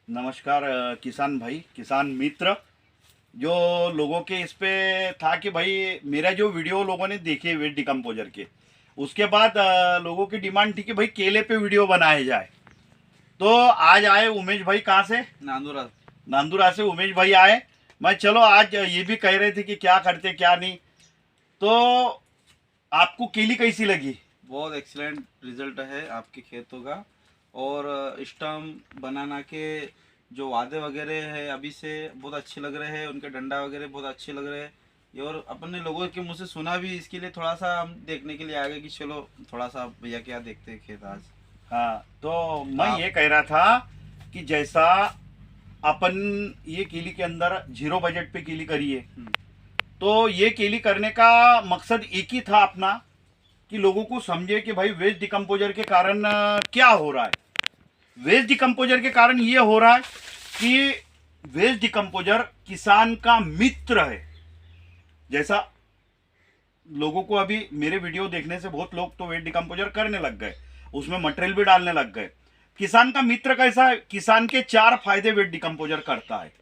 नमस्कार किसान भाई, किसान मित्र। जो लोगों के इस पे था कि भाई मेरा जो वीडियो लोगों ने देखे वेट डिकम्पोजर के, उसके बाद लोगों की डिमांड थी कि भाई केले पे वीडियो बनाया जाए। तो आज आए उमेश भाई, कहाँ से? नांदुरा। नांदुरा से उमेश भाई आए। मैं चलो आज ये भी कह रहे थे कि क्या करते क्या नहीं। तो आपको केली कैसी लगी? बहुत एक्सीलेंट रिजल्ट है आपके खेतों का। और स्टम बनाना के जो वादे वगैरह है अभी से बहुत अच्छे लग रहे हैं, उनके डंडा वगैरह बहुत अच्छे लग रहे हैं। ये और अपने लोगों के मुंह से सुना भी, इसके लिए थोड़ा सा हम देखने के लिए आ गए कि चलो थोड़ा सा भैया क्या देखते हैं खेत आज। हाँ, तो मैं आप ये कह रहा था कि जैसा अपन ये केली के अंदर जीरो बजट पे केली करी है, तो ये केली करने का मकसद एक ही था अपना कि लोगों को समझे कि भाई वेस्ट डिकम्पोजर के कारण क्या हो रहा है। वेस्ट डिकम्पोजर के कारण ये हो रहा है कि वेस्ट डिकम्पोजर किसान का मित्र है। जैसा लोगों को अभी मेरे वीडियो देखने से बहुत लोग तो वेस्ट डिकम्पोजर करने लग गए, उसमें मटेरियल भी डालने लग गए। किसान का मित्र कैसा है? किसान के 4 फायदे वेट डिकम्पोजर करता है।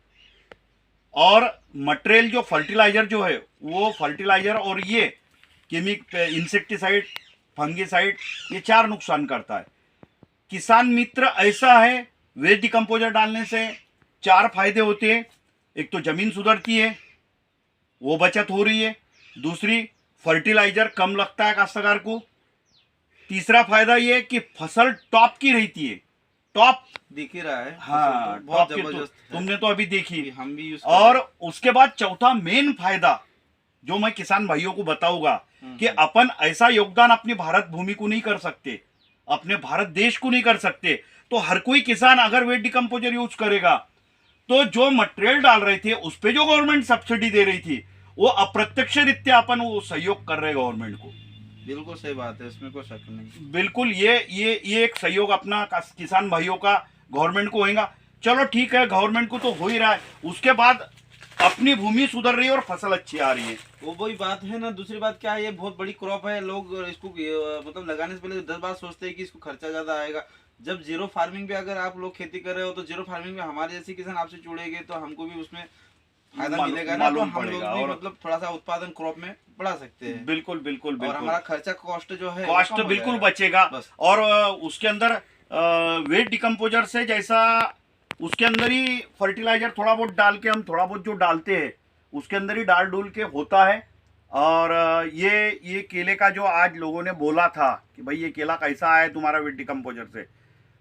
और मटेरियल जो फर्टिलाइजर जो है, वो फर्टिलाइजर और ये इंसेक्टिसाइड, फंगिसाइड, ये 4 नुकसान करता है। किसान मित्र ऐसा है, वेस्ट डिकम्पोजर डालने से 4 फायदे होते हैं। एक तो जमीन सुधरती है, वो बचत हो रही है। दूसरी, फर्टिलाइजर कम लगता है काश्तकार को। तीसरा फायदा ये कि फसल टॉप की रहती है। टॉप दिख ही रहा है। हाँ, तो बहुत टॉप की जबरदस्त है। तुमने तो अभी देखी। हम भी यूज और उसके बाद चौथा मेन फायदा जो मैं किसान भाइयों को बताऊंगा कि अपन ऐसा योगदान अपनी भारत भूमि को नहीं कर सकते, अपने भारत देश को नहीं कर सकते। तो हर कोई किसान अगर वेट डिकम्पोजर यूज करेगा तो जो मटेरियल डाल रहे थे उस पे जो गवर्नमेंट सब्सिडी दे रही थी, वो अप्रत्यक्ष रीत्या अपन वो सहयोग कर रहे गवर्नमेंट को। बिल्कुल सही बात है, इसमें कोई शक नहीं। बिल्कुल, ये एक सहयोग अपना किसान भाइयों का गवर्नमेंट को होगा। चलो ठीक है, गवर्नमेंट को तो हो ही रहा है, उसके बाद अपनी भूमि सुधर रही है और फसल अच्छी आ रही है। वो वही बात है ना। दूसरी बात क्या है, ये बहुत बड़ी क्रॉप है। लोग इसको मतलब लगाने से पहले 10 बार सोचते हैं कि इसको खर्चा ज्यादा आएगा। जब जीरो फार्मिंग पे अगर आप लोग खेती कर रहे हो, तो जीरो फार्मिंग में हमारे जैसे किसान आपसे जुड़ेंगे तो हमको भी उसमें फायदा मिलेगा ना। तो हम लोग भी और मतलब थोड़ा सा उत्पादन क्रॉप में बढ़ा सकते हैं। बिल्कुल बिल्कुल और बिल्कुल, हमारा खर्चा कॉस्ट जो है कॉस्ट बिल्कुल बचेगा। बस। और उसके अंदर वेट डिकम्पोजर से जैसा उसके अंदर ही फर्टिलाइजर थोड़ा बहुत डाल के, हम थोड़ा बहुत जो डालते हैं उसके अंदर ही डाल डूल के होता है। और ये केले का जो आज लोगों ने बोला था कि भाई ये केला कैसा है तुम्हारा वेट डिकम्पोजर से,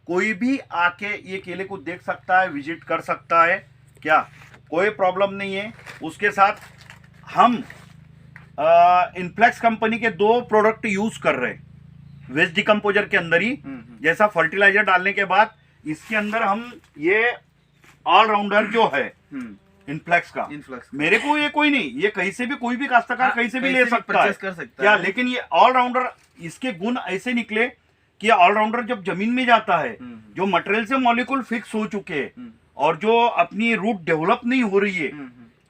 कोई भी आके ये केले को देख सकता है, विजिट कर सकता है, क्या कोई प्रॉब्लम नहीं है। उसके साथ हम इनफ्लेक्स कंपनी के 2 प्रोडक्ट यूज कर रहे हैं वेस्ट डिकम्पोजर के अंदर ही। जैसा फर्टिलाइजर डालने के बाद इसके अंदर हम ये ऑलराउंडर जो है इनफ्लेक्स का, मेरे को ये कोई नहीं, ये कहीं से भी कोई भी काश्तकार कहीं से भी ले सकता है, कर सकता क्या है। लेकिन ये ऑलराउंडर, इसके गुण ऐसे निकले कि ऑलराउंडर जब जमीन में जाता है, जो मटेरियल से मॉलिक्यूल फिक्स हो चुके हैं और जो अपनी रूट डेवलप नहीं हो रही है,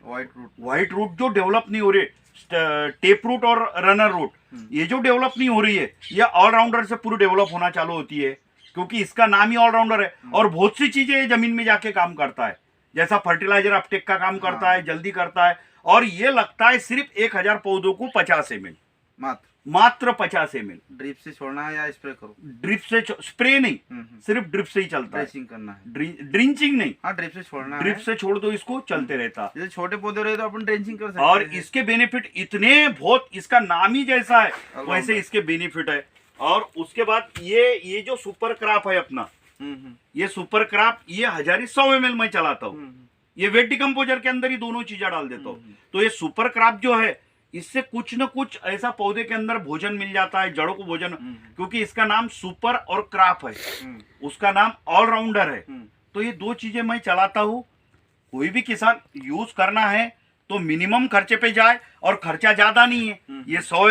व्हाइट रूट जो डेवलप नहीं हो रही है, टेप रूट और रनर रूट, ये जो डेवलप नहीं हो रही है, ये ऑलराउंडर से पूरी डेवलप होना चालू होती है, क्योंकि इसका नाम ही ऑलराउंडर है। और बहुत सी चीजें जमीन में जाके काम करता है, जैसा फर्टिलाइजर अपटेक का काम करता है, जल्दी करता है। और ये लगता है सिर्फ 1000 पौधों को 50 ml, मात्र 50 ml। ड्रिप से छोड़ना है या स्प्रे करो? ड्रिप से स्प्रे नहीं, सिर्फ ड्रिप से ही चलता है। ड्रेसिंग करना है, ड्रिंचिंग नहीं। हाँ ड्रिप से छोड़ना है। ड्रिप से छोड़ दो इसको, चलते रहता। जैसे छोटे पौधे रहे तो अपन ड्रेंचिंग कर सकते और हैं। इसके बेनिफिट इतने, बहुत, इसका नाम ही जैसा है वैसे इसके बेनिफिट है। और उसके बाद ये जो सुपर क्रॉप है अपना, ये सुपर क्रॉप, ये 100 ml में चलाता हूँ। ये वेट डिकम्पोजर के अंदर ही दोनों चीजें डाल देता हूँ। तो ये सुपर क्रॉप जो है, इससे कुछ न कुछ ऐसा पौधे के अंदर भोजन मिल जाता है, जड़ों को भोजन, क्योंकि इसका नाम सुपर और क्रॉप है, उसका नाम ऑलराउंडर है। तो ये 2 चीजें मैं चलाता हूँ। कोई भी किसान यूज करना है तो मिनिमम खर्चे पे जाए, और खर्चा ज्यादा नहीं है। ये 100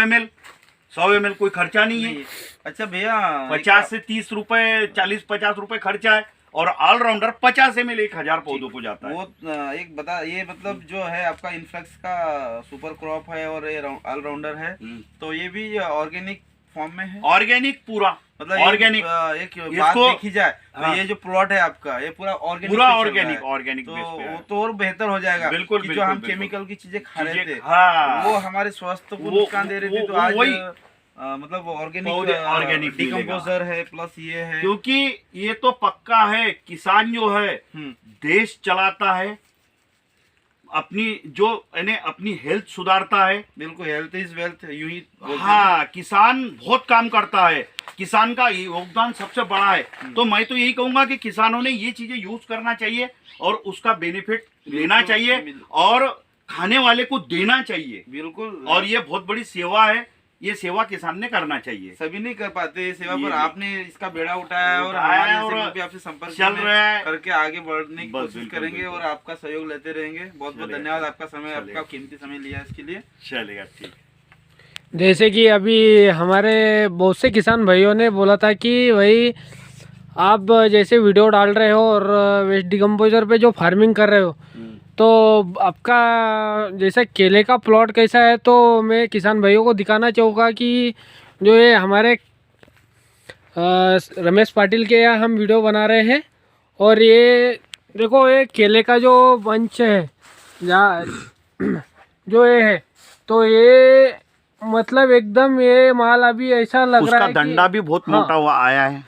ml कोई खर्चा नहीं है। अच्छा भैया, 50 से 30 रुपए, 40-50 रुपए खर्चा है। और ऑलराउंडर 50 ml 1000 पौधों को जाता है। वो एक बता, ये मतलब जो है आपका इनफ्लेक्स का सुपर क्रॉप है और ये ऑलराउंडर है, तो ये भी ऑर्गेनिक फॉर्म में है? ऑर्गेनिक पूरा मतलब ऑर्गेनिक एक बात देखी जाए तो हाँ। ये जो प्लॉट है आपका ये पूरा ऑर्गेनिक ऑर्गेनिक तो बेस पे है। वो तो और बेहतर हो जाएगा। बिल्कुल, कि जो बिल्कुल, हम बिल्कुल। केमिकल की चीजें खा रहे थे हाँ, वो हमारे स्वास्थ्य को वो- नुकसान दे रही थी, तो वो- आज वही मतलब पौधे ऑर्गेनिक ऑर्गेनिक डिकम्पोजर है प्लस ये है। क्योंकि ये तो पक्का है, किसान जो है हम्म, देश चलाता है, अपनी जो यानी अपनी हेल्थ सुधारता है। बिल्कुल, हेल्थ इज वेल्थ यूं ही बोलते हैं। हाँ, किसान बहुत काम करता है, किसान का योगदान सबसे बड़ा है। तो मैं तो यही कहूंगा कि किसानों ने ये चीजें यूज करना चाहिए और उसका बेनिफिट लेना बिल्कुल, चाहिए और खाने वाले को देना चाहिए। बिल्कुल। और ये बहुत बड़ी सेवा है, ये सेवा किसान ने करना चाहिए। सभी नहीं कर पाते इस सेवा, ये पर भी। आपने इसका बेड़ा उठाया और उठाया हमारे और जैसे लोग भी आपसे संपर्क चल में रहा है। करके आगे बढ़ने की बस, कोशिश बिल्कुल, करेंगे बिल्कुल। और आपका सहयोग लेते रहेंगे। बहुत बहुत चलेगा, धन्यवाद आपका समय, चलेगा। आपका कीमती समय लिया इसके लिए। चलेगा, ठीक। जैसे कि अभी हमारे बहुत से किसान भाइयों ने बोला था कि भाई आप जैसे वीडियो डाल रहे हो और वेस्ट डिकम्पोजर पे जो फार्मिंग कर रहे हो, तो आपका जैसे केले का प्लॉट कैसा है, तो मैं किसान भाइयों को दिखाना चाहूँगा कि जो ये हमारे रमेश पाटिल के यहाँ हम वीडियो बना रहे हैं और ये देखो ये केले का जो बंच है या जो ये है, तो ये मतलब एकदम ये माल अभी ऐसा लग रहा उसका है डंडा कि भी बहुत हाँ। मोटा हुआ आया है,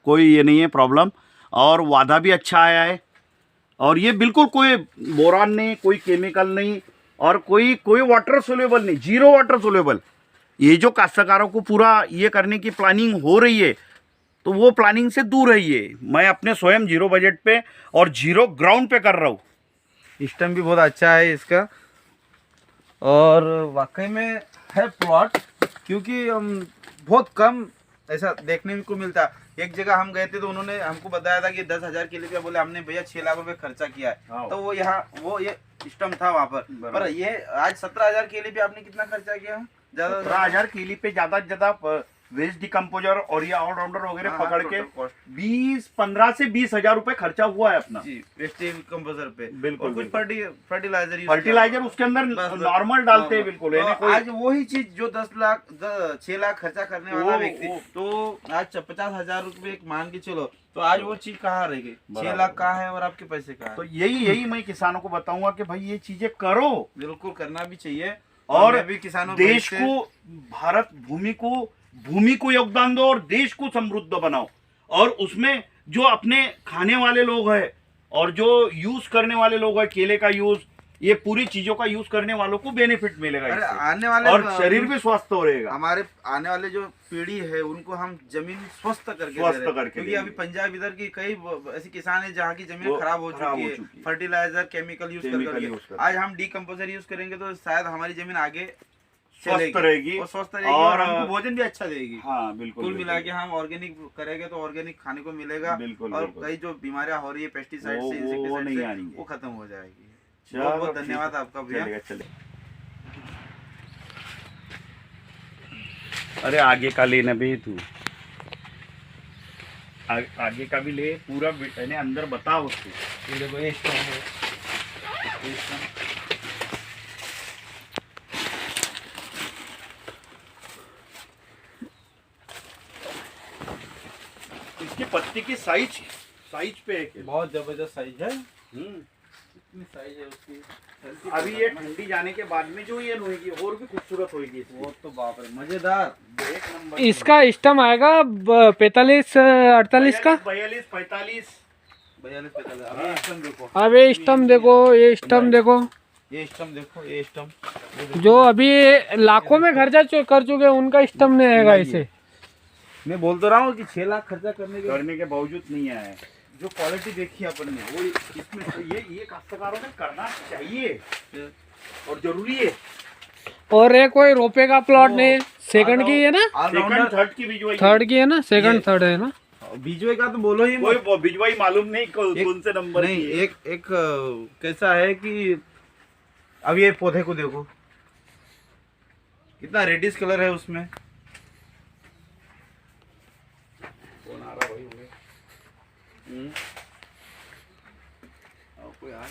कोई ये नहीं है प्रॉब्लम, और वादा भी अच्छा आया है। और ये बिल्कुल कोई बोरान नहीं, कोई केमिकल नहीं और कोई कोई वाटर सोल्यूबल नहीं, जीरो वाटर सोल्यूबल। ये जो काश्तकारों को पूरा ये करने की प्लानिंग हो रही है, तो वो प्लानिंग से दूर रहिए। मैं अपने स्वयं जीरो बजट पे और जीरो ग्राउंड पे कर रहा हूँ। स्टम भी बहुत अच्छा है इसका और वाकई में है प्लॉट, क्योंकि बहुत कम ऐसा देखने को मिलता। एक जगह हम गए थे तो उन्होंने हमको बताया था कि 10,000 के लिए, बोले हमने भैया 6 लाख रुपए खर्चा किया है। हाँ। तो वो यहाँ वो ये सिस्टम था वहाँ पर ये आज 17,000 के लिए भी आपने कितना खर्चा किया? ज्यादा 17,000 केली पे ज्यादा से ज्यादा वेस्ट डिकम्पोजर और ये ऑलराउंडर वगैरह हाँ, पकड़ के total cost। 15 से 20,000 रुपए खर्चा हुआ है अपना। जी, वेस्ट कंपोजर पे बिल्कुल, और कुछ बिल्कुल। फर्टिलाइजर फर्टिलाइजर उसके अंदर नॉर्मल डालते हैं, बिल्कुल। यानी तो कोई आज वही चीज जो 6 लाख खर्चा करने वाला व्यक्ति, वो- तो आज 50,000 रुपए एक मान के चलो, तो आज वो चीज कहाँ रह गई? 6 बराबर। लाख कहाँ है और आपके पैसे कहाँ तो है? यही मैं किसानों को बताऊंगा कि भाई ये चीजें करो बिल्कुल करना भी चाहिए। और मैं भी किसानों देश को, भारत भूमि को योगदान दो और देश को समृद्ध बनाओ। और उसमें जो अपने खाने वाले लोग हैं और जो यूज करने वाले लोग हैं, केले का यूज, ये पूरी चीजों का यूज करने वालों को बेनिफिट मिलेगा अरे इससे। आने वाले और शरीर भी स्वस्थ हो रहेगा। हमारे आने वाले जो पीढ़ी है उनको हम जमीन स्वस्थ करके स्वस्थ दे रहे हैं। करके क्योंकि देंगे। अभी पंजाब इधर की कई ऐसे किसान है जहाँ की जमीन वो खराब हो खराब चुकी हो है, चुकी है। Fertiliser chemical use chemical use करके। करके। आज हम डीकम्पोजर यूज करेंगे तो शायद हमारी जमीन आगे स्वस्थ रहेगी और स्वस्थ रहेगी और और हमको भोजन भी अच्छा देगी। हाँ, बिल्कुल, कुल बिल्कुल। मिला के हम ऑर्गेनिक करेंगे तो ऑर्गेनिक खाने को मिलेगा। बिल्कुल, और बिल्कुल। कई जो बीमारियां हो रही है पेस्टिसाइड वो से, नहीं इंसेक्टिसाइड से, आएंगी। वो खत्म हो जाएगी। चलो, बहुत बहुत ठीक धन्यवाद है। आपका भैया। चलेगा। अरे आगे का लेना भी तू, आगे का भी ले, पूरा यानी अंदर बताओ उसको। ये देखो ये स्टोन है, ये स्टोन। इसकी पत्ती की साइज पे है कि बहुत जबरदस्त साइज है। हम्म। कितनी साइज है उसकी? अभी ये ठंडी जाने के बाद में जो ये होगी और भी खूबसूरत होगी। वो तो बाप रे मजेदार। एक नंबर। इसका स्टम आएगा 45-48 का। 42, 45। 42 45। अभी स्टम देखो, अब ये स्टम देखो, ये स्टम देखो, ये स्टम देखो, ये स्टम जो अभी लाखों में खर्चा कर चुके हैं उनका स्टम नहीं आएगा इसे। मैं बोल तो रहा हूँ कि 6 लाख खर्चा करने के बावजूद नहीं आया है। जो क्वालिटी देखी अपन ने वो इसमें तो ये काश्तकारों ने करना चाहिए और जरूरी है। और ये कोई रोपे का प्लॉट नहीं है, सेकंड की है ना, सेकंड थर्ड की बिजवाई, थर्ड की है ना, सेकंड थर्ड है ना। बीजवे का तो बोलो ही मत। कोई बिजवाई मालूम नहीं कौन से नंबर नहीं, की है। एक कैसा है कि अब ये पौधे को देखो कितना रेडिश कलर है उसमें। कौन आ रहा भाई होंगे? कोई आ